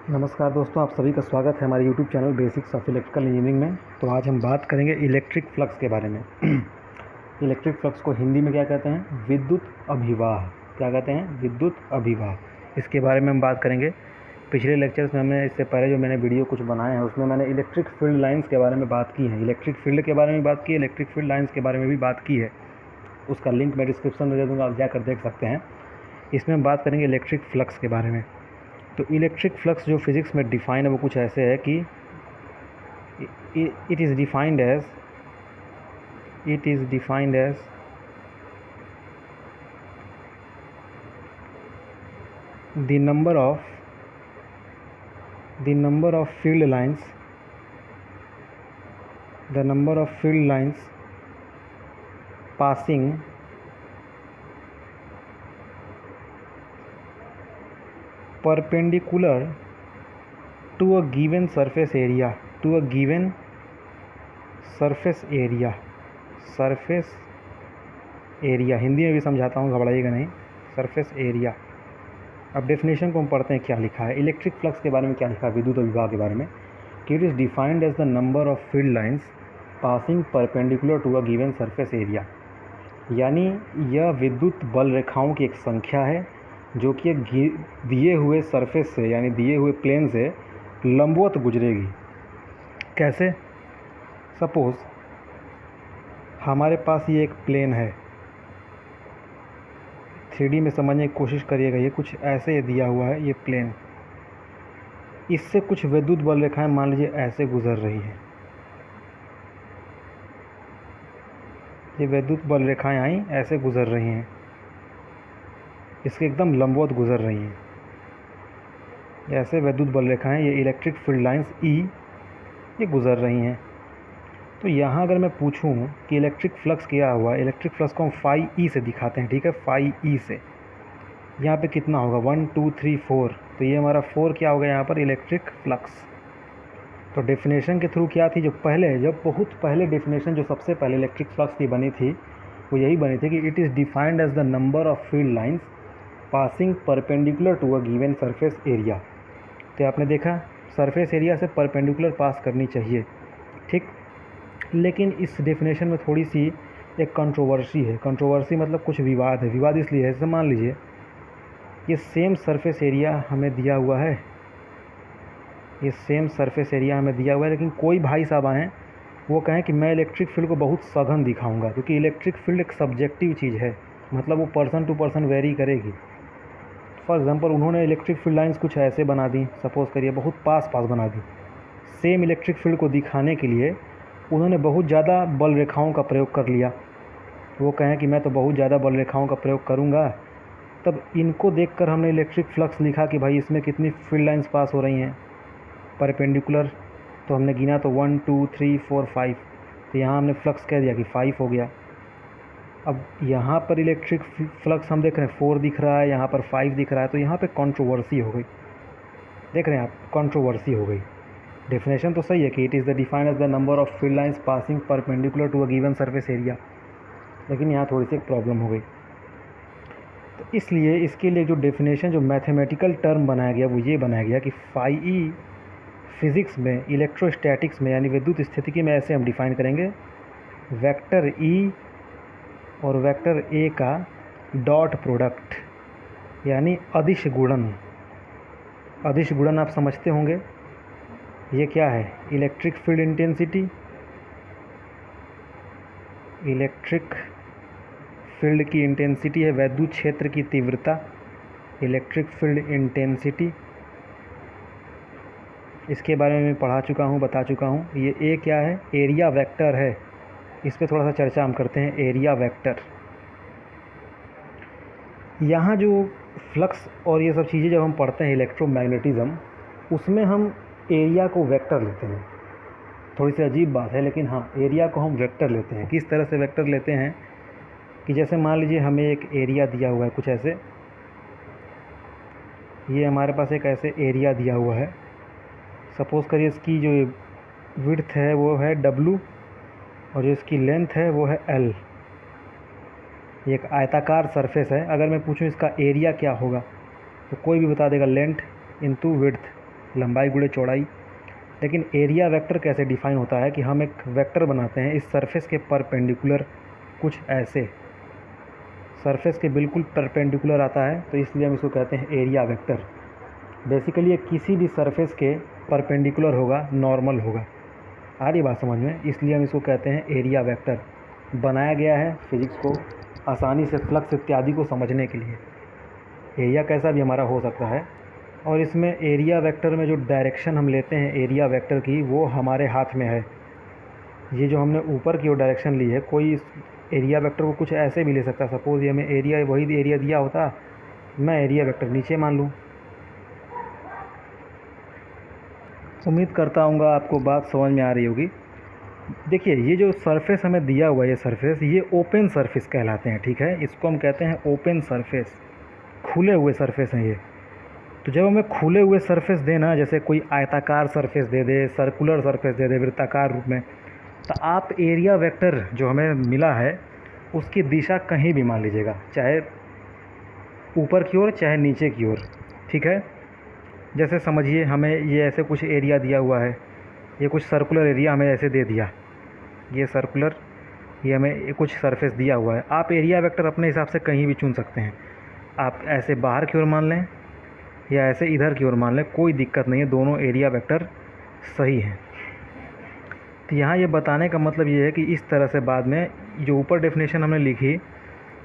नमस्कार दोस्तों, आप सभी का स्वागत है हमारे YouTube channel basics of electrical engineering में। तो आज हम बात करेंगे इलेक्ट्रिक फ्लक्स के बारे में। इलेक्ट्रिक फ्लक्स को हिंदी में क्या कहते हैं? विद्युत अभिवाह। क्या कहते हैं? विद्युत अभिवाह। इसके बारे में हम बात करेंगे। पिछले लेक्चर्स में हमने इससे पहले जो मैंने वीडियो कुछ बनाए हैं उसमें मैंने इलेक्ट्रिक फील्ड लाइन्स के बारे में बात की है। इलेक्ट्रिक फील्ड के बारे में बात की है, इलेक्ट्रिक फील्ड लाइन्स के बारे में भी बात की है। उसका लिंक मैं डिस्क्रिप्शन में दे दूँगा, आप जाकर देख सकते हैं। इसमें हम बात करेंगे इलेक्ट्रिक फ्लक्स के बारे में। तो इलेक्ट्रिक फ्लक्स जो फिज़िक्स में डिफ़ाइन है वो कुछ ऐसे है कि it is defined as the number of field lines passing perpendicular to a given surface area Hindi में भी समझाता हूँ, घबराइएगा नहीं। Surface area. अब डेफिनेशन को हम पढ़ते हैं, क्या लिखा है। इलेक्ट्रिक फ्लक्स के बारे में क्या लिखा है, विद्युत अभिवाह के बारे में, कि it is defined as the number of field lines passing perpendicular to a given surface area. यानी यह विद्युत बल रेखाओं की एक संख्या है जो कि एक दिए हुए सरफेस से, यानी दिए हुए प्लेन से लंबवत गुजरेगी। कैसे? सपोज़ हमारे पास ये एक प्लेन है। 3D में समझने की कोशिश करिएगा। ये कुछ ऐसे दिया हुआ है, ये प्लेन। इससे कुछ विद्युत बल रेखाएं मान लीजिए ऐसे गुजर रही हैं। ये विद्युत बल रेखाएं आई, ऐसे गुजर रही हैं, इसके एकदम लंबवत गुजर रही हैं। ऐसे विद्युत बल रेखाएं, ये इलेक्ट्रिक फील्ड लाइंस ई, ये गुजर रही हैं। तो यहाँ अगर मैं पूछूं कि इलेक्ट्रिक फ्लक्स क्या हुआ, इलेक्ट्रिक फ्लक्स को हम फाई ई से दिखाते हैं, ठीक है, फाई ई से। यहाँ पे कितना होगा? 1 2 3 4। तो ये हमारा 4 क्या होगा यहाँ पर? Electric flux. तो डेफिनेशन के थ्रू क्या थी, जब बहुत पहले डेफिनेशन जो सबसे पहले इलेक्ट्रिक फ्लक्स की बनी थी वो यही बनी थी कि it is defined as the number of field lines passing perpendicular to a given surface area. तो आपने देखा सरफेस एरिया से परपेंडिकुलर पास करनी चाहिए, ठीक। लेकिन इस डेफिनेशन में थोड़ी सी एक कंट्रोवर्सी है। कंट्रोवर्सी मतलब कुछ विवाद है। विवाद इसलिए है, जैसे मान लीजिए ये सेम सरफेस एरिया हमें दिया हुआ है, लेकिन कोई भाई साहब आएँ, वो कहें कि मैं इलेक्ट्रिक फील्ड को बहुत सघन दिखाऊंगा, क्योंकि इलेक्ट्रिक फील्ड एक सब्जेक्टिव चीज़ है, मतलब वो पर्सन टू पर्सन वेरी करेगी। फॉर एग्जांपल उन्होंने इलेक्ट्रिक फील्ड लाइंस कुछ ऐसे बना दी, सपोज़ करिए बहुत पास बना दी। सेम इलेक्ट्रिक फील्ड को दिखाने के लिए उन्होंने बहुत ज़्यादा बल रेखाओं का प्रयोग कर लिया। वो कहें कि मैं तो बहुत ज़्यादा बल रेखाओं का प्रयोग करूँगा, तब इनको देखकर हमने इलेक्ट्रिक फ्लक्स लिखा कि भाई इसमें कितनी फील्ड लाइंस पास हो रही हैं परपेंडिकुलर। तो हमने गिना तो 1 2 3 4 5। तो यहाँ हमने फ्लक्स कह दिया कि 5 हो गया। अब यहाँ पर इलेक्ट्रिक फ्लक्स हम देख रहे हैं 4 दिख रहा है, यहाँ पर 5 दिख रहा है। तो यहाँ पे कंट्रोवर्सी हो गई। देख रहे हैं आप, कंट्रोवर्सी हो गई। डेफिनेशन तो सही है कि it is the defined as the number of field lines passing perpendicular to a given surface area, लेकिन यहाँ थोड़ी सी एक प्रॉब्लम हो गई। तो इसलिए इसके लिए जो डेफिनेशन, जो मैथमेटिकल टर्म बनाया गया वो ये बनाया गया कि फाई ई फिज़िक्स में, इलेक्ट्रोस्टैटिक्स में, यानी विद्युत स्थितिकी में ऐसे हम डिफ़ाइन करेंगे, वेक्टर ई और वेक्टर ए का डॉट प्रोडक्ट, यानी अदिश गुणन। अदिश गुणन आप समझते होंगे, ये क्या है? Electric field intensity, electric field की इंटेंसिटी है वैद्युत क्षेत्र की तीव्रता, इलेक्ट्रिक फील्ड इंटेंसिटी। इसके बारे में मैं पढ़ा चुका हूँ, बता चुका हूँ। ये ए क्या है? एरिया वेक्टर है। इस पर थोड़ा सा चर्चा हम करते हैं, एरिया वेक्टर। यहाँ जो फ्लक्स और ये सब चीज़ें जब हम पढ़ते हैं इलेक्ट्रोमैग्नेटिज़्म, उसमें हम एरिया को वेक्टर लेते हैं। थोड़ी सी अजीब बात है, लेकिन हाँ, एरिया को हम वेक्टर लेते हैं। किस तरह से वेक्टर लेते हैं कि जैसे मान लीजिए हमें एक एरिया दिया हुआ है कुछ ऐसे, ये हमारे पास एक ऐसे एरिया दिया हुआ है। सपोज़ करिए इसकी जो विड्थ है वो है W और जो इसकी लेंथ है वो है L। ये एक आयताकार सरफेस है। अगर मैं पूछूं इसका एरिया क्या होगा तो कोई भी बता देगा लेंथ इंटू विड्थ, लंबाई गुणे चौड़ाई। लेकिन एरिया वेक्टर कैसे डिफ़ाइन होता है कि हम एक वेक्टर बनाते हैं इस सरफेस के परपेंडिकुलर, कुछ ऐसे सरफेस के बिल्कुल परपेंडिकुलर आता है, तो इसलिए हम इसको कहते हैं एरिया वेक्टर। बेसिकली ये किसी भी सरफेस के परपेंडिकुलर होगा, नॉर्मल होगा। आ रही बात समझ में? इसलिए हम इसको कहते हैं एरिया वेक्टर। बनाया गया है फिज़िक्स को आसानी से फ्लक्स इत्यादि को समझने के लिए। एरिया कैसा भी हमारा हो सकता है, और इसमें एरिया वेक्टर में जो डायरेक्शन हम लेते हैं एरिया वेक्टर की, वो हमारे हाथ में है। ये जो हमने ऊपर की ओर डायरेक्शन ली है, कोई इस एरिया वेक्टर को कुछ ऐसे भी ले सकता है। सपोज़ ये हमें एरिया, वही एरिया दिया होता, मैं एरिया वेक्टर नीचे मान लूँ। उम्मीद करता हूँ आपको बात समझ में आ रही होगी। देखिए, ये जो सरफेस हमें दिया हुआ है, ये सरफेस, ये ओपन सरफेस कहलाते हैं, ठीक है। इसको हम कहते हैं ओपन सरफेस, खुले हुए सरफेस हैं ये। तो जब हमें खुले हुए सरफेस देना, जैसे कोई आयताकार सरफेस दे दे, सर्कुलर सरफेस दे दे वृत्ताकार रूप में, तो आप एरिया वेक्टर जो हमें मिला है उसकी दिशा कहीं भी मान लीजिएगा, चाहे ऊपर की ओर चाहे नीचे की ओर, ठीक है। जैसे समझिए हमें ये ऐसे कुछ एरिया दिया हुआ है, ये कुछ सर्कुलर एरिया हमें ऐसे दे दिया, ये सर्कुलर, ये हमें कुछ सरफेस दिया हुआ है। आप एरिया वेक्टर अपने हिसाब से कहीं भी चुन सकते हैं। आप ऐसे बाहर की ओर मान लें या ऐसे इधर की ओर मान लें, कोई दिक्कत नहीं है, दोनों एरिया वेक्टर सही हैं। तो यहाँ ये बताने का मतलब ये है कि इस तरह से बाद में जो ऊपर डेफिनेशन हमने लिखी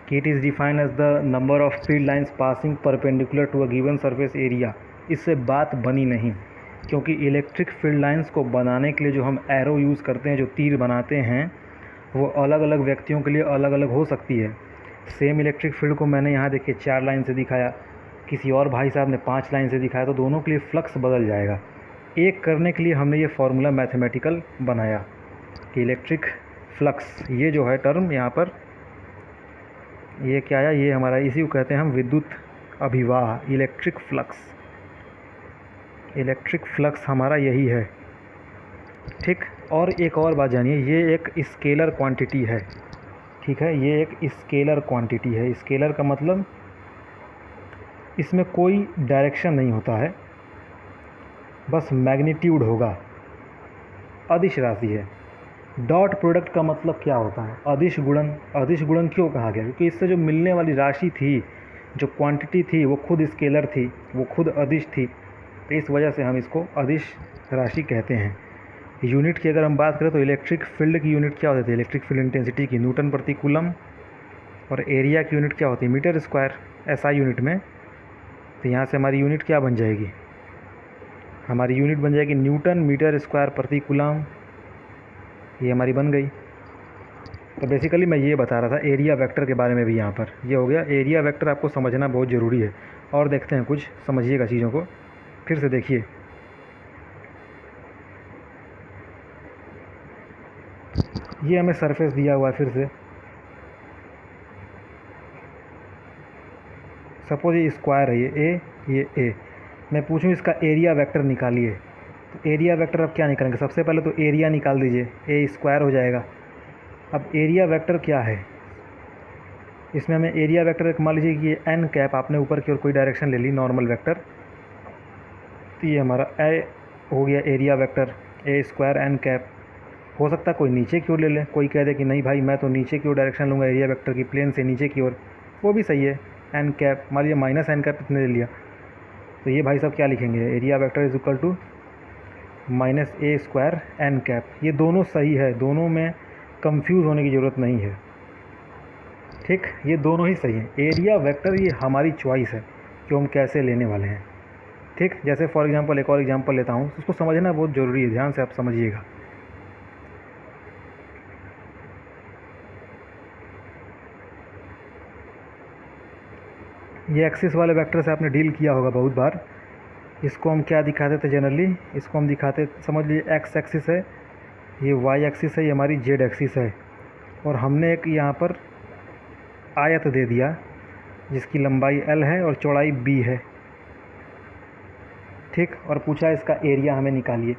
कि it is defined as the number of field lines passing perpendicular to a given surface area, इससे बात बनी नहीं। क्योंकि इलेक्ट्रिक फील्ड लाइंस को बनाने के लिए जो हम एरो यूज़ करते हैं, जो तीर बनाते हैं, वो अलग अलग व्यक्तियों के लिए अलग अलग हो सकती है। सेम इलेक्ट्रिक फील्ड को मैंने यहाँ देखिए 4 लाइन से दिखाया, किसी और भाई साहब ने 5 लाइन से दिखाया, तो दोनों के लिए फ्लक्स बदल जाएगा। एक करने के लिए हमने ये फार्मूला मैथमेटिकल बनाया कि इलेक्ट्रिक फ्लक्स, ये जो है टर्म यहाँ पर, ये क्या आया, ये हमारा, इसी को कहते हैं हम विद्युत अभिवाह, इलेक्ट्रिक फ्लक्स। इलेक्ट्रिक फ्लक्स हमारा यही है, ठीक। और एक और बात जानिए, ये एक स्केलर क्वांटिटी है, ठीक है। ये एक स्केलर क्वांटिटी है। स्केलर का मतलब इसमें कोई डायरेक्शन नहीं होता है, बस मैग्नीट्यूड होगा, अदिश राशि है। डॉट प्रोडक्ट का मतलब क्या होता है? अदिश गुणन। अदिश गुणन क्यों कहा गया? क्योंकि इससे जो मिलने वाली राशि थी, जो क्वांटिटी थी, वो खुद स्केलर थी, वो खुद अदिश थी, तो इस वजह से हम इसको अदिश राशि कहते हैं। यूनिट की अगर हम बात करें तो इलेक्ट्रिक फील्ड की यूनिट क्या होती है? इलेक्ट्रिक फील्ड इंटेंसिटी की न्यूटन प्रति कूलम, और एरिया की यूनिट क्या होती है? मीटर स्क्वायर, एसआई यूनिट में। तो यहाँ से हमारी यूनिट क्या बन जाएगी? हमारी यूनिट बन जाएगी न्यूटन मीटर स्क्वायर प्रति कूलम, ये हमारी बन गई। तो बेसिकली मैं ये बता रहा था एरिया वेक्टर के बारे में भी, यहाँ पर ये हो गया। एरिया वेक्टर आपको समझना बहुत ज़रूरी है। और देखते हैं कुछ, समझिएगा चीज़ों को, फिर से देखिए। ये हमें सरफेस दिया हुआ है, फिर से सपोज ये स्क्वायर है, ये ए। मैं पूछूं इसका एरिया वेक्टर निकालिए, तो एरिया वेक्टर अब क्या निकालेंगे? सबसे पहले तो एरिया निकाल दीजिए, ए स्क्वायर हो जाएगा। अब एरिया वेक्टर क्या है? इसमें हमें एरिया वेक्टर एक मान लीजिए कि ये एन कैप, आपने ऊपर की ओर कोई डायरेक्शन ले ली, नॉर्मल वेक्टर, तो ये हमारा ए हो गया एरिया वेक्टर, ए स्क्वायर एन कैप। हो सकता है कोई नीचे की ओर ले लें, कोई कह दे कि नहीं भाई मैं तो नीचे की ओर डायरेक्शन लूँगा एरिया वेक्टर की, प्लेन से नीचे की ओर, वो भी सही है। एन कैप मान लीजिए माइनस एन कैप इतने ले लिया, तो ये भाई साहब क्या लिखेंगे? Area vector is equal to minus A square N cap. ये दोनों सही है, दोनों में कंफ्यूज होने की ज़रूरत नहीं है, ठीक। ये दोनों ही सही हैं। एरिया वेक्टर ये हमारी चॉइस है कि हम कैसे लेने वाले हैं, ठीक। जैसे फॉर एग्जांपल एक और एग्जांपल लेता हूँ, उसको समझना बहुत ज़रूरी है, ध्यान से आप समझिएगा। ये एक्सिस वाले वेक्टर से आपने डील किया होगा बहुत बार। इसको हम क्या दिखाते थे जनरली? इसको हम दिखाते, समझ लीजिए एक्स एक्सिस है, ये वाई एक्सिस है, ये हमारी जेड एक्सिस है, और हमने एक यहाँ पर आयत दे दिया जिसकी लंबाई एल है और चौड़ाई बी है, ठीक। और पूछा इसका एरिया हमें निकालिए।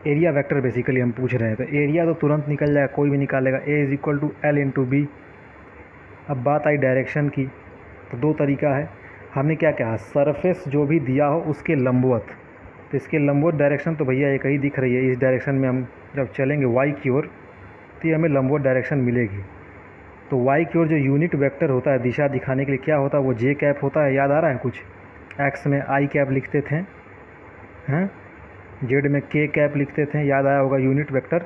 एरिया वेक्टर बेसिकली हम पूछ रहे हैं, तो एरिया तो तुरंत निकल जाएगा, कोई भी निकालेगा। A is equal to L into B. अब बात आई डायरेक्शन की, तो दो तरीका है। हमने क्या कहा? सरफेस जो भी दिया हो उसके लंबवत, तो इसके लंबवत डायरेक्शन तो भैया एक ही दिख रही है। इस डायरेक्शन में हम जब चलेंगे वाई की ओर तो ये हमें लंबवत डायरेक्शन मिलेगी। तो वाई की ओर जो यूनिट वेक्टर होता है दिशा दिखाने के लिए क्या होता है, वो जे कैप होता है। याद आ रहा है कुछ? एक्स में आई कैप लिखते थे हैं, जेड में के कैप लिखते थे, याद आया होगा। यूनिट वेक्टर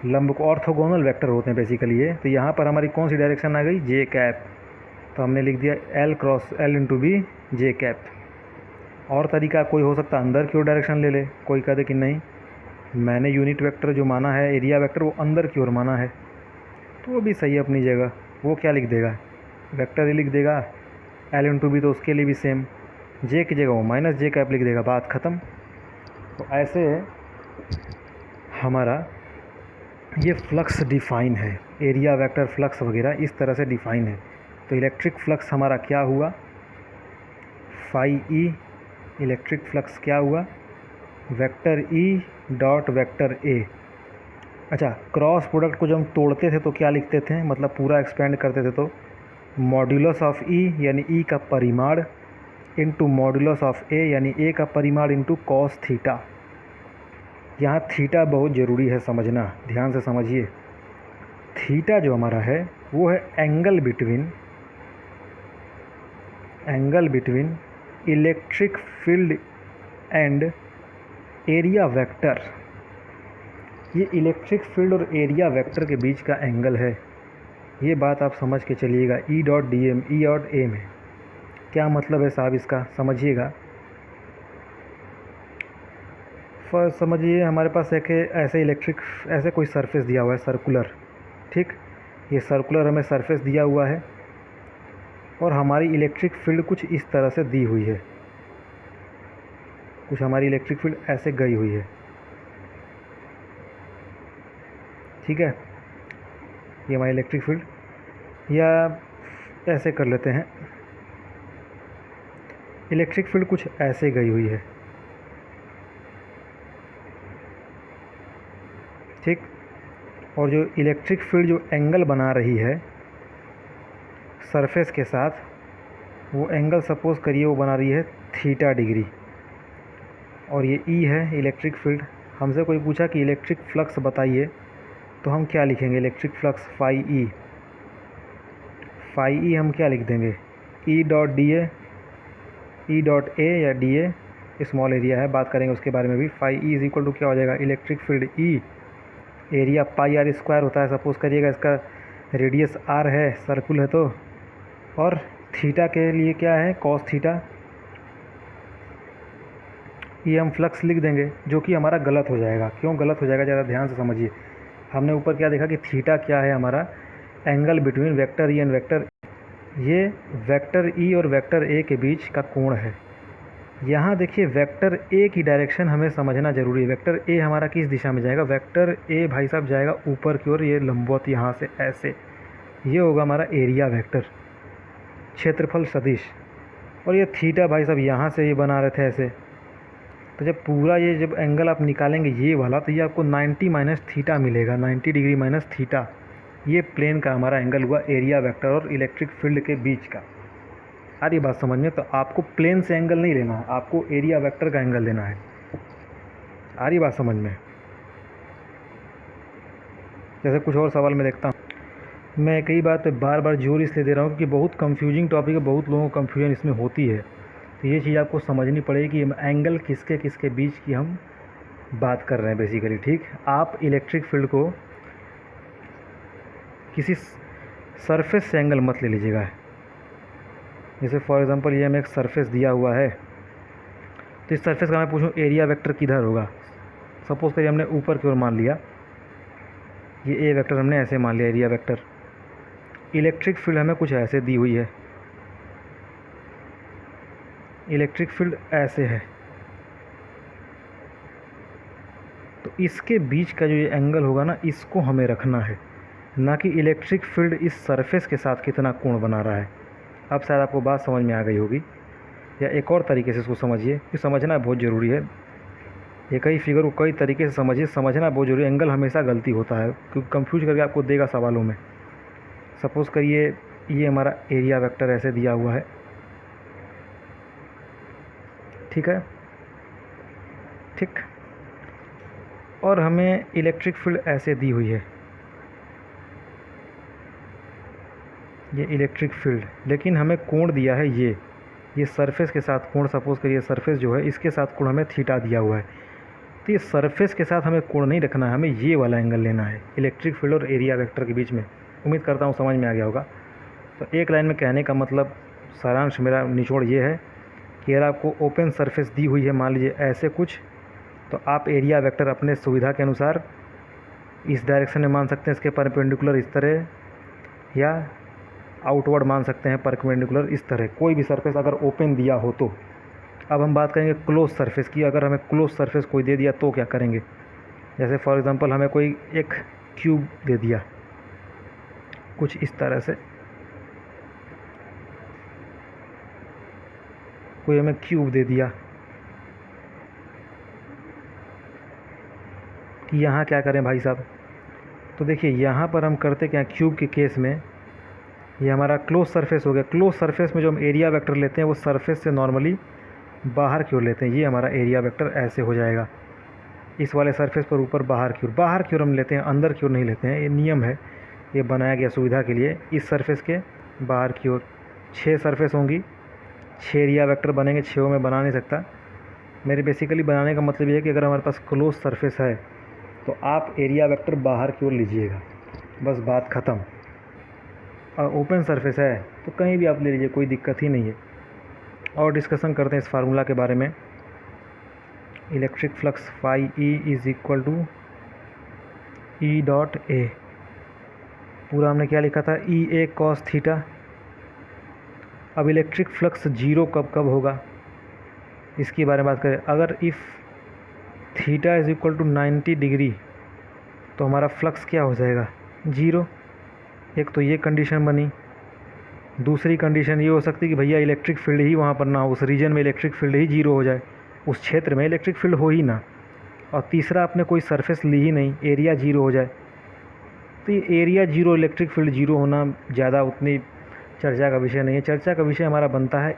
लंब को ऑर्थोगोनल वेक्टर होते हैं बेसिकली ये। तो यहाँ पर हमारी कौन सी डायरेक्शन आ गई? J cap. तो हमने लिख दिया L cross L into B J cap. और तरीका कोई हो सकता है, अंदर की ओर डायरेक्शन ले ले। कोई कह दे कि नहीं, मैंने यूनिट वेक्टर जो माना है एरिया वेक्टर वो अंदर की ओर माना है, तो वो भी सही है अपनी जगह। वो क्या लिख देगा? वेक्टर ही लिख देगा। एल इंटू बी तो उसके लिए भी सेम, जे की जगह वो माइनस जे कैप लिख देगा, बात ख़त्म। तो ऐसे हमारा ये फ्लक्स डिफ़ाइन है, एरिया वेक्टर फ्लक्स वगैरह इस तरह से डिफ़ाइन है। तो इलेक्ट्रिक फ्लक्स हमारा क्या हुआ? Phi E. इलेक्ट्रिक फ्लक्स क्या हुआ? Vector E dot vector A. अच्छा, क्रॉस प्रोडक्ट को जब हम तोड़ते थे तो क्या लिखते थे, मतलब पूरा एक्सपेंड करते थे तो मॉड्यूलस ऑफ ई यानी ई का परिमाण इंटू मॉड्यूलस ऑफ ए यानी ए का परिमाण इंटू कॉस थीटा। यहाँ थीटा बहुत ज़रूरी है समझना, ध्यान से समझिए। थीटा जो हमारा है वो है angle between electric field and area vector. ये इलेक्ट्रिक फील्ड और एरिया वेक्टर के बीच का एंगल है। ये बात आप समझ के चलिएगा। E dot D M, E dot A में क्या मतलब है साहब इसका, समझिएगा। फर्स्ट समझिए, हमारे पास एक ऐसे कोई सरफेस दिया हुआ है सर्कुलर, ठीक। ये सर्कुलर हमें सरफेस दिया हुआ है और हमारी इलेक्ट्रिक फील्ड कुछ इस तरह से दी हुई है। कुछ हमारी इलेक्ट्रिक फील्ड ऐसे गई हुई है, ठीक है। ये हमारी इलेक्ट्रिक फील्ड, या ऐसे कर लेते हैं, इलेक्ट्रिक फील्ड कुछ ऐसे गई हुई है, ठीक। और जो इलेक्ट्रिक फील्ड जो एंगल बना रही है सरफेस के साथ, वो एंगल सपोज़ करिए वो बना रही है थीटा डिग्री। और ये ई है इलेक्ट्रिक फील्ड। हमसे कोई पूछा कि इलेक्ट्रिक फ्लक्स बताइए, तो हम क्या लिखेंगे? इलेक्ट्रिक फ्लक्स फाई ई हम क्या लिख देंगे? ई dot D A, E dot ए या डी ए स्मॉल एरिया है, बात करेंगे उसके बारे में भी। Phi E is equal to क्या हो जाएगा? Electric field E, area pi R square होता है, सपोज़ करिएगा इसका रेडियस आर है, सर्कुल है तो, और थीटा के लिए क्या है? Cos theta. ये हम फ्लक्स लिख देंगे, जो कि हमारा गलत हो जाएगा। क्यों गलत हो जाएगा, ज़रा ध्यान से समझिए। हमने ऊपर क्या देखा कि थीटा क्या है? हमारा angle between vector E and vector, ये वेक्टर ई और वेक्टर ए के बीच का कोण है। यहाँ देखिए वेक्टर ए की डायरेक्शन हमें समझना जरूरी है। वेक्टर ए हमारा किस दिशा में जाएगा? वेक्टर ए भाई साहब जाएगा ऊपर की ओर, ये लंबवत यहाँ से ऐसे, ये होगा हमारा एरिया वेक्टर, क्षेत्रफल सदिश। और ये थीटा भाई साहब यहाँ से ये बना रहे थे ऐसे, तो जब पूरा ये जब एंगल आप निकालेंगे ये वाला, तो ये आपको 90 माइनस थीटा मिलेगा, 90 डिग्री माइनस थीटा। ये प्लेन का हमारा एंगल हुआ एरिया वेक्टर और इलेक्ट्रिक फील्ड के बीच का। आ रही बात समझ में? तो आपको प्लेन से एंगल नहीं लेना है, आपको एरिया वेक्टर का एंगल लेना है। आ रही बात समझ में? जैसे कुछ और सवाल मैं देखता हूँ। मैं कई बात पे बार बार जोर इसलिए दे रहा हूँ कि बहुत कंफ्यूजिंग टॉपिक है, बहुत लोगों को कंफ्यूजन इसमें होती है। तो ये चीज़ आपको समझनी पड़ेगी कि एंगल किसके किसके बीच की हम बात कर रहे हैं बेसिकली, ठीक। आप इलेक्ट्रिक फील्ड को किसी सरफेस से एंगल मत ले लीजिएगा। जैसे फॉर एग्जांपल ये हमें एक सरफेस दिया हुआ है, तो इस सरफेस का मैं पूछूं एरिया वेक्टर किधर होगा? सपोज़ करिए हमने ऊपर की ओर मान लिया, ये ए वेक्टर हमने ऐसे मान लिया एरिया वेक्टर। इलेक्ट्रिक फील्ड हमें कुछ ऐसे दी हुई है, इलेक्ट्रिक फील्ड ऐसे है, तो इसके बीच का जो ये एंगल होगा ना, इसको हमें रखना है, ना कि इलेक्ट्रिक फील्ड इस सरफेस के साथ कितना कोण बना रहा है। अब शायद आपको बात समझ में आ गई होगी, या एक और तरीके से इसको समझिए, कि समझना बहुत ज़रूरी है। एक ही फिगर को कई तरीके से समझिए, समझना बहुत ज़रूरी है। एंगल हमेशा गलती होता है, क्योंकि कंफ्यूज करके आपको देगा सवालों में। सपोज़ करिए ये हमारा एरिया वेक्टर ऐसे दिया हुआ है, ठीक है। ठीक। और हमें इलेक्ट्रिक फील्ड ऐसे दी हुई है, ये इलेक्ट्रिक फील्ड, लेकिन हमें कोण दिया है ये सरफेस के साथ कोण, सपोज करिए सरफेस जो है इसके साथ कोण हमें थीटा दिया हुआ है। तो ये सरफेस के साथ हमें कोण नहीं रखना है, हमें ये वाला एंगल लेना है इलेक्ट्रिक फील्ड और एरिया वेक्टर के बीच में। उम्मीद करता हूँ समझ में आ गया होगा। तो एक लाइन में कहने का मतलब, सारांश मेरा निचोड़ ये है कि अगर आपको ओपन सरफेस दी हुई है, मान लीजिए ऐसे कुछ, तो आप एरिया वेक्टर अपने सुविधा के अनुसार इस डायरेक्शन में मान सकते हैं, इसके परपेंडिकुलर इस तरह, या आउटवर्ड मान सकते हैं परपेंडिकुलर इस तरह, कोई भी सरफेस अगर ओपन दिया हो तो। अब हम बात करेंगे क्लोज सरफेस की। अगर हमें क्लोज सरफेस कोई दे दिया तो क्या करेंगे? जैसे फॉर एग्जांपल हमें कोई एक क्यूब दे दिया कुछ इस तरह से, कोई हमें क्यूब दे दिया कि यहाँ क्या करें भाई साहब। तो देखिए यहाँ पर हम करते क्या, क्यूब के केस में ये हमारा क्लोज सरफेस हो गया। क्लोज सरफेस में जो हम एरिया वेक्टर लेते हैं वो सरफेस से नॉर्मली बाहर की ओर लेते हैं, ये हमारा एरिया वेक्टर ऐसे हो जाएगा। इस वाले सरफेस पर ऊपर बाहर की ओर हम लेते हैं, अंदर की ओर नहीं लेते हैं, ये नियम है, ये बनाया गया सुविधा के लिए। इस सरफेस के बाहर की ओर 6 सरफेस होंगी, 6 एरिया वेक्टर बनेंगे, 6 में बना नहीं सकता। मेरे बेसिकली बनाने का मतलब ये है कि अगर हमारे पास क्लोज सरफेस है तो आप एरिया वेक्टर बाहर की ओर लीजिएगा, बस बात ख़त्म। और ओपन सरफेस है तो कहीं भी आप ले लीजिए, कोई दिक्कत ही नहीं है। और डिस्कशन करते हैं इस फार्मूला के बारे में। Electric flux phi E is equal to E dot A, पूरा हमने क्या लिखा था, ई ए कॉस थीटा। अब इलेक्ट्रिक फ्लक्स जीरो कब कब होगा इसके बारे में बात करें। अगर if theta is equal to 90 degree तो हमारा फ्लक्स क्या हो जाएगा, जीरो। एक तो ये कंडीशन बनी। दूसरी कंडीशन ये हो सकती है कि भैया इलेक्ट्रिक फील्ड ही वहाँ पर ना हो, उस रीजन में इलेक्ट्रिक फील्ड ही जीरो हो जाए, उस क्षेत्र में इलेक्ट्रिक फील्ड हो ही ना। और तीसरा, आपने कोई सरफेस ली ही नहीं, एरिया जीरो हो जाए। तो ये area zero, electric field zero होना ज़्यादा उतनी चर्चा का विषय नहीं है। चर्चा का विषय हमारा बनता है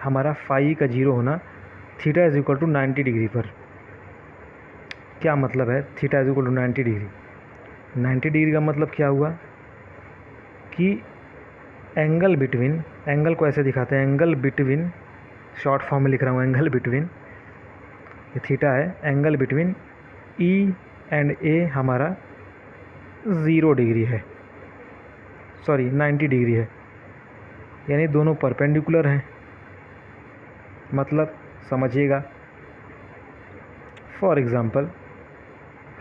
हमारा फाई का जीरो होना, theta is equal to 90 degree पर। क्या मतलब है theta is equal to 90 degree? 90 degree का मतलब क्या हुआ कि एंगल बिटवीन, एंगल को ऐसे दिखाते हैं, एंगल बिटवीन, शॉर्ट फॉर्म में लिख रहा हूँ, एंगल बिटवीन, ये थीटा है, एंगल बिटवीन ई एंड ए हमारा 0 डिग्री है, सॉरी 90 डिग्री है, यानी दोनों परपेंडिकुलर हैं। मतलब समझिएगा, फॉर एग्ज़ाम्पल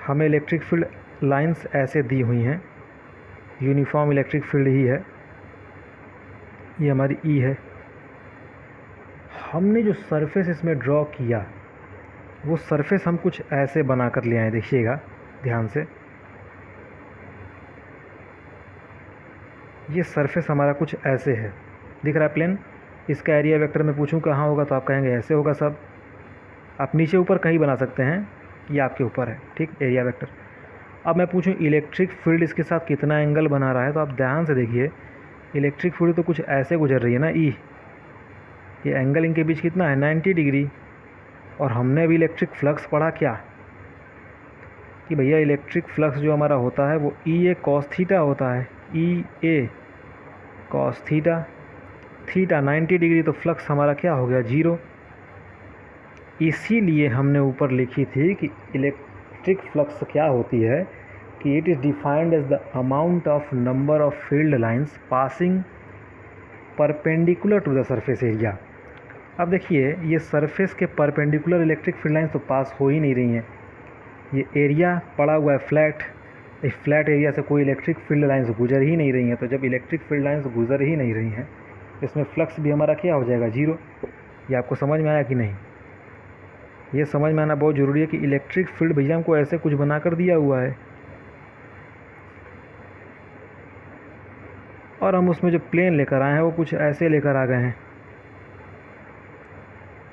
हमें इलेक्ट्रिक फील्ड लाइंस ऐसे दी हुई हैं, यूनिफॉर्म इलेक्ट्रिक फील्ड ही है, ये हमारी ई है। हमने जो सरफेस इसमें ड्रॉ किया वो सरफेस हम कुछ ऐसे बना कर ले आए, देखिएगा ध्यान से। ये सरफेस हमारा कुछ ऐसे है, दिख रहा है प्लेन। इसका एरिया वेक्टर मैं पूछूं कहाँ होगा तो आप कहेंगे ऐसे होगा सब। आप नीचे ऊपर कहीं बना सकते हैं, ये आपके ऊपर है, ठीक, एरिया वेक्टर। अब मैं पूछूं इलेक्ट्रिक फील्ड इसके साथ कितना एंगल बना रहा है, तो आप ध्यान से देखिए, इलेक्ट्रिक फील्ड तो कुछ ऐसे गुजर रही है ना, ई, ये एंगल इनके बीच कितना है, 90 डिग्री। और हमने अभी इलेक्ट्रिक फ्लक्स पढ़ा क्या, कि भैया इलेक्ट्रिक फ्लक्स जो हमारा होता है वो ई ए कॉस थीटा होता है, ई A cos theta, theta 90 degree, तो फ्लक्स हमारा क्या हो गया, जीरो। इसीलिए हमने ऊपर लिखी थी कि इलेक्ट्रिक फ्लक्स क्या होती है, कि it is defined as the amount of number of field lines passing perpendicular to the surface area. अब देखिए, ये सरफेस के परपेंडिकुलर इलेक्ट्रिक फील्ड लाइंस तो पास हो ही नहीं रही हैं। ये एरिया पड़ा हुआ है फ्लैट, इस फ्लैट एरिया से कोई इलेक्ट्रिक फील्ड लाइंस गुजर ही नहीं रही हैं। तो जब इलेक्ट्रिक फील्ड लाइंस गुजर ही नहीं रही हैं, इसमें फ्लक्स भी हमारा क्या हो जाएगा, जीरो। ये आपको समझ में आया कि नहीं? ये समझ में आना बहुत ज़रूरी है कि इलेक्ट्रिक फील्ड भैया हमको ऐसे कुछ बना कर दिया हुआ है, और हम उसमें जो प्लेन लेकर आए हैं वो कुछ ऐसे लेकर आ गए हैं।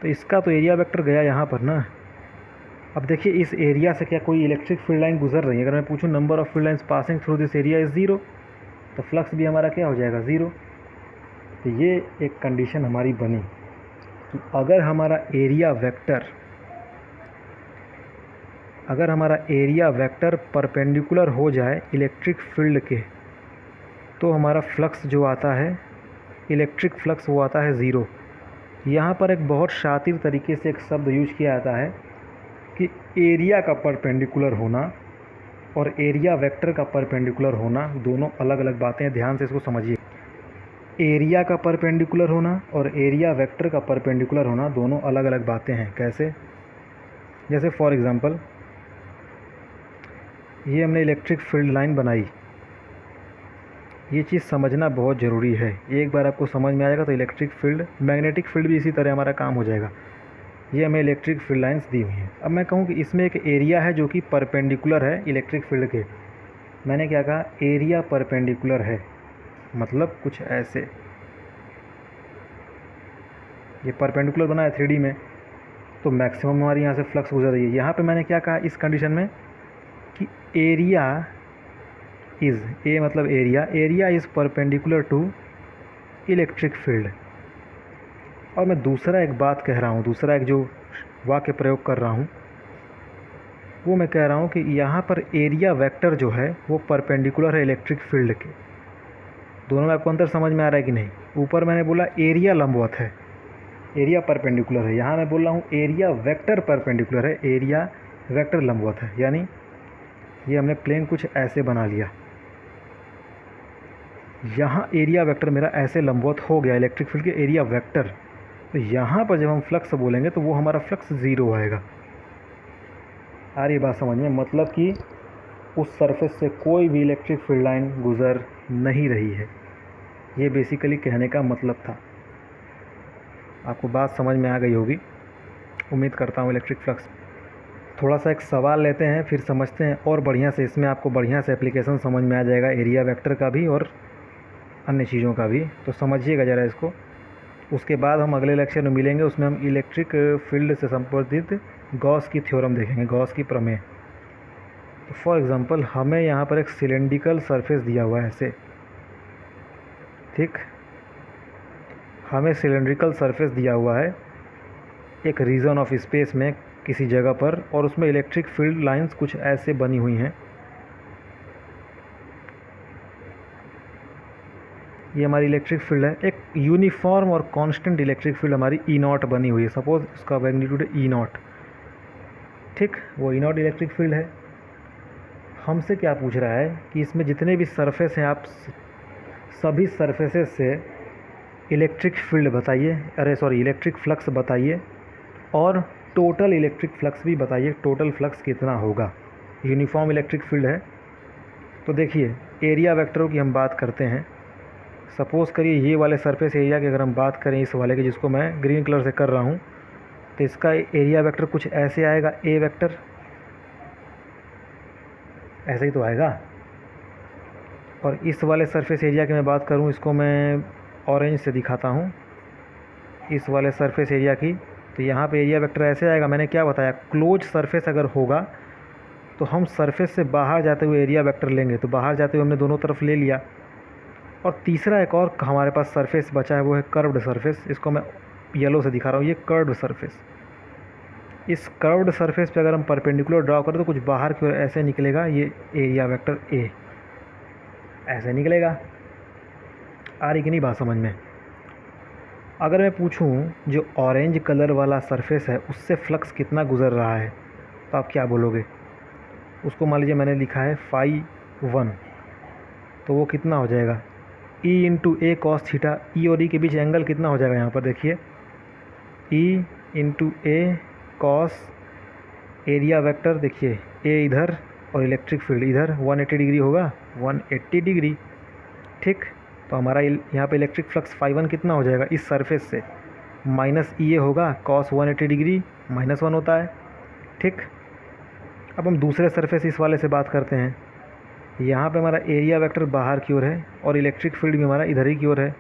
तो इसका तो एरिया वेक्टर गया यहाँ पर ना। अब देखिए, इस एरिया से क्या कोई इलेक्ट्रिक फील्ड लाइन गुजर रही है? अगर मैं पूछूं number of field lines passing through this area is zero, तो फ्लक्स भी हमारा क्या हो जाएगा, ज़ीरो। तो ये एक कंडीशन हमारी बनी कि अगर हमारा एरिया वेक्टर अगर हमारा एरिया वेक्टर परपेंडिकुलर हो जाए इलेक्ट्रिक फील्ड के, तो हमारा फ्लक्स जो आता है, इलेक्ट्रिक फ्लक्स, वो आता है ज़ीरो। यहाँ पर एक बहुत शातिर तरीके से एक शब्द यूज किया जाता है कि एरिया का परपेंडिकुलर होना और एरिया वेक्टर का परपेंडिकुलर होना दोनों अलग अलग बातें हैं। ध्यान से इसको समझिए। एरिया का परपेंडिकुलर होना और एरिया वेक्टर का परपेंडिकुलर होना दोनों अलग अलग बातें हैं। कैसे? जैसे फॉर एग्ज़ाम्पल, ये हमने इलेक्ट्रिक फील्ड लाइन बनाई। ये चीज़ समझना बहुत ज़रूरी है। एक बार आपको समझ में आएगा तो इलेक्ट्रिक फील्ड, मैग्नेटिक फील्ड भी इसी तरह हमारा काम हो जाएगा। ये हमें इलेक्ट्रिक फील्ड लाइंस दी हुई हैं। अब मैं कहूँ कि इसमें एक एरिया है जो कि परपेंडिकुलर है इलेक्ट्रिक फील्ड के। मैंने क्या कहा? एरिया परपेंडिकुलर है, मतलब कुछ ऐसे। ये परपेंडिकुलर बना है 3D में, तो मैक्सिमम हमारी यहाँ से फ्लक्स गुजर रही है। यहाँ पे मैंने क्या कहा इस कंडीशन में कि एरिया इज़, ए मतलब area is perpendicular to electric field. और मैं दूसरा एक बात कह रहा हूँ, दूसरा एक जो वाक्य प्रयोग कर रहा हूँ, वो मैं कह रहा हूँ कि यहाँ पर एरिया वेक्टर जो है वो परपेंडिकुलर है इलेक्ट्रिक फील्ड के। दोनों में आपको अंतर समझ में आ रहा है कि नहीं? ऊपर मैंने बोला एरिया लंबवत है, एरिया परपेंडिकुलर है। यहाँ मैं बोल रहा हूँ एरिया वेक्टर परपेंडिकुलर है, एरिया वेक्टर लंबवत है। यानी ये हमने प्लेन कुछ ऐसे बना लिया। यहाँ एरिया वेक्टर मेरा ऐसे लंबवत हो गया, इलेक्ट्रिक फील्ड के एरिया वेक्टर। तो यहाँ पर जब हम फ्लक्स बोलेंगे तो वो हमारा फ्लक्स ज़ीरो आएगा। आ रही बात समझ में? मतलब कि उस सरफेस से कोई भी इलेक्ट्रिक फील्ड लाइन गुजर नहीं रही है। ये बेसिकली कहने का मतलब था। आपको बात समझ में आ गई होगी, उम्मीद करता हूँ। इलेक्ट्रिक फ्लक्स, थोड़ा सा एक सवाल लेते हैं, फिर समझते हैं और बढ़िया से। इसमें आपको बढ़िया से एप्लीकेशन समझ में आ जाएगा, एरिया वेक्टर का भी और अन्य चीज़ों का भी। तो समझिएगा ज़रा इसको। उसके बाद हम अगले लेक्चर में मिलेंगे, उसमें हम इलेक्ट्रिक फील्ड से संबंधित गॉस की थ्योरम देखेंगे, गॉस की प्रमेय। तो फॉर एग्ज़ाम्पल, हमें यहाँ पर एक सिलेंड्रिकल सरफेस दिया हुआ है ऐसे, ठीक? हमें सिलेंड्रिकल सरफेस दिया हुआ है एक रीजन ऑफ स्पेस में किसी जगह पर, और उसमें इलेक्ट्रिक फील्ड लाइंस कुछ ऐसे बनी हुई हैं। ये हमारी इलेक्ट्रिक फील्ड है, एक यूनिफॉर्म और कांस्टेंट इलेक्ट्रिक फील्ड हमारी ई नॉट बनी हुई है। सपोज उसका मैग्नीट्यूड है ई नॉट, ठीक? वो ई नॉट इलेक्ट्रिक फील्ड है। हमसे क्या पूछ रहा है कि इसमें जितने भी सरफेस हैं, आप सभी सरफेसेस से इलेक्ट्रिक फील्ड बताइए, इलेक्ट्रिक फ्लक्स बताइए, और टोटल इलेक्ट्रिक फ्लक्स भी बताइए, टोटल फ्लक्स कितना होगा। यूनिफॉर्म इलेक्ट्रिक फील्ड है। तो देखिए, एरिया वेक्टरों की हम बात करते हैं। सपोज़ करिए ये वाले सरफेस एरिया की अगर हम बात करें, इस वाले की जिसको मैं ग्रीन कलर से कर रहा हूँ, तो इसका एरिया वेक्टर कुछ ऐसे आएगा, ए वेक्टर ऐसे ही तो आएगा। और इस वाले सरफेस एरिया की मैं बात करूँ, इसको मैं ऑरेंज से दिखाता हूँ, इस वाले सरफेस एरिया की, तो यहाँ पे एरिया वेक्टर ऐसे आएगा। मैंने क्या बताया, क्लोज सरफेस अगर होगा तो हम सरफेस से बाहर जाते हुए एरिया वेक्टर लेंगे। तो बाहर जाते हुए हमने दोनों तरफ ले लिया। और तीसरा एक और हमारे पास सरफेस बचा है, वो है कर्व्ड सरफेस। इसको मैं येलो से दिखा रहा हूँ, ये कर्व्ड सरफेस। इस कर्व्ड सरफेस पे अगर हम परपेंडिकुलर ड्रॉ करें तो कुछ बाहर की ओर ऐसे निकलेगा, ये एरिया वेक्टर ए ऐसे निकलेगा। आ रही कि नहीं बात समझ में? अगर मैं पूछूं जो ऑरेंज कलर वाला सरफेस है उससे फ्लक्स कितना गुजर रहा है, तो आप क्या बोलोगे? उसको मान लीजिए मैंने लिखा है φ1, तो वो कितना हो जाएगा, E इंटू ए कॉस थीटा। ई और ई के बीच एंगल कितना हो जाएगा? यहाँ पर देखिए, E इंटू ए कॉस एरिया वेक्टर, देखिए ए इधर और इलेक्ट्रिक फील्ड इधर, 180 डिग्री होगा, 180 डिग्री, ठीक? तो हमारा यहाँ पे इलेक्ट्रिक फ्लक्स φ1 कितना हो जाएगा इस सरफेस से, माइनस ई ए होगा, कॉस 180 डिग्री -1 होता है, ठीक? अब हम दूसरे सरफेस इस वाले से बात करते हैं। यहाँ पे हमारा एरिया वेक्टर बाहर की ओर है और इलेक्ट्रिक फील्ड भी हमारा इधर ही की ओर है,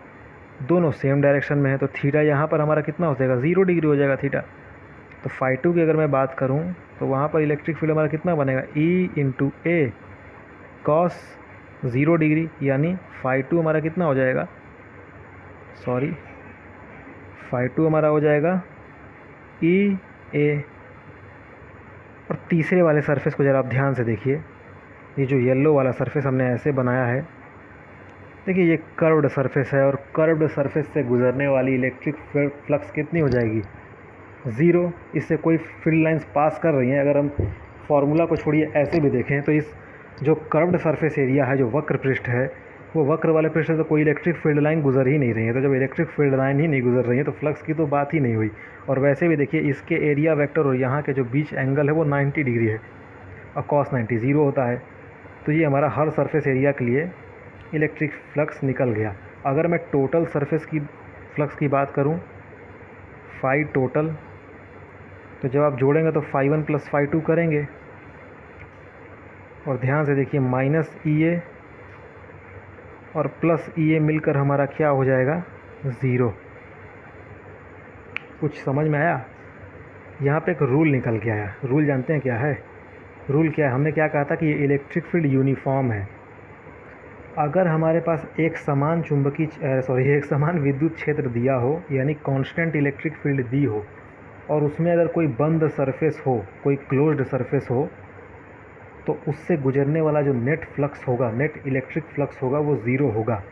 दोनों सेम डायरेक्शन में है। तो थीटा यहाँ पर हमारा कितना हो जाएगा, 0 डिग्री हो जाएगा थीटा। तो φ2 की अगर मैं बात करूँ तो वहाँ पर इलेक्ट्रिक फील्ड हमारा कितना बनेगा, E इंटू ए कॉस 0 डिग्री, यानी φ2 हमारा कितना हो जाएगा, φ2 हमारा हो जाएगा E ए और तीसरे वाले सरफेस को ज़रा आप ध्यान से देखिए, ये जो येलो वाला सरफेस हमने ऐसे बनाया है, देखिए ये कर्व्ड सरफेस है और कर्व्ड सरफेस से गुजरने वाली इलेक्ट्रिक फ्लक्स कितनी हो जाएगी, 0। इससे कोई फील्ड लाइंस पास कर रही हैं। अगर हम फार्मूला को छोड़िए ऐसे भी देखें तो इस जो कर्व्ड सरफेस एरिया है, जो वक्र पृष्ठ है, वो वक्र वाले पृष्ठ से तो कोई इलेक्ट्रिक फील्ड लाइन गुजर ही नहीं रही है। तो जब इलेक्ट्रिक फील्ड लाइन ही नहीं गुजर रही है तो फ्लक्स की तो बात ही नहीं हुई। और वैसे भी देखिए इसके एरिया वेक्टर और यहाँ के जो बीच एंगल है वो 90 डिग्री है और cos 90 0 होता है। तो ये हमारा हर सरफेस एरिया के लिए इलेक्ट्रिक फ्लक्स निकल गया। अगर मैं टोटल सरफेस की फ्लक्स की बात करूं, फाई टोटल, तो जब आप जोड़ेंगे तो φ1 + φ2 करेंगे और ध्यान से देखिए माइनस EA और प्लस EA मिलकर हमारा क्या हो जाएगा, 0। कुछ समझ में आया? यहाँ पे एक रूल निकल के आया। रूल जानते हैं क्या है? रूल क्या है? हमने क्या कहा था कि ये इलेक्ट्रिक फील्ड यूनिफॉर्म है। अगर हमारे पास एक समान एक समान विद्युत क्षेत्र दिया हो, यानी कांस्टेंट इलेक्ट्रिक फील्ड दी हो, और उसमें अगर कोई बंद सरफेस हो, कोई क्लोज्ड सरफेस हो, तो उससे गुजरने वाला जो नेट फ्लक्स होगा, नेट इलेक्ट्रिक फ्लक्स होगा, वो 0 होगा।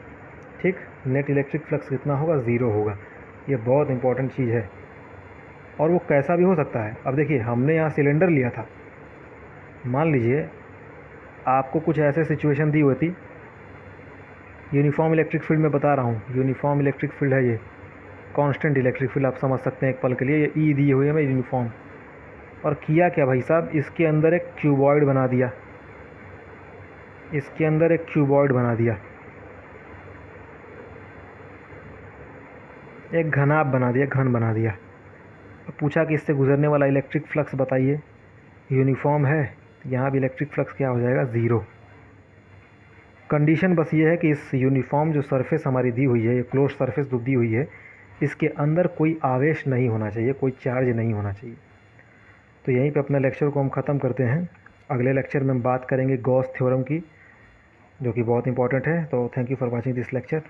ठीक, नेट इलेक्ट्रिक फ्लक्स कितना होगा, 0 होगा। ये बहुत इंपॉर्टेंट चीज़ है और वो कैसा भी हो सकता है। अब देखिए हमने यहाँ सिलेंडर लिया था, मान लीजिए आपको कुछ ऐसे सिचुएशन दी हुई थी, यूनिफॉर्म इलेक्ट्रिक फील्ड में बता रहा हूँ, यूनिफॉर्म इलेक्ट्रिक फील्ड है ये, कांस्टेंट इलेक्ट्रिक फील्ड आप समझ सकते हैं एक पल के लिए। ये ई दी हुई है मैं यूनिफॉर्म, और किया क्या भाई साहब, इसके अंदर एक क्यूबॉइड बना दिया, इसके अंदर एक क्यूबॉइड बना दिया, एक घनाभ बना दिया, घन बना दिया। अब पूछा कि इससे गुजरने वाला इलेक्ट्रिक फ्लक्स बताइए, यूनिफॉर्म है, यहाँ भी इलेक्ट्रिक फ्लक्स क्या हो जाएगा, 0। कंडीशन बस ये है कि इस यूनिफॉर्म जो सरफेस हमारी दी हुई है, ये क्लोज सरफेस जो दी हुई है, इसके अंदर कोई आवेश नहीं होना चाहिए, कोई चार्ज नहीं होना चाहिए। तो यहीं पे अपने लेक्चर को हम ख़त्म करते हैं। अगले लेक्चर में हम बात करेंगे गॉस थ्योरम की, जो कि बहुत इंपॉर्टेंट है। तो thank you for watching this lecture.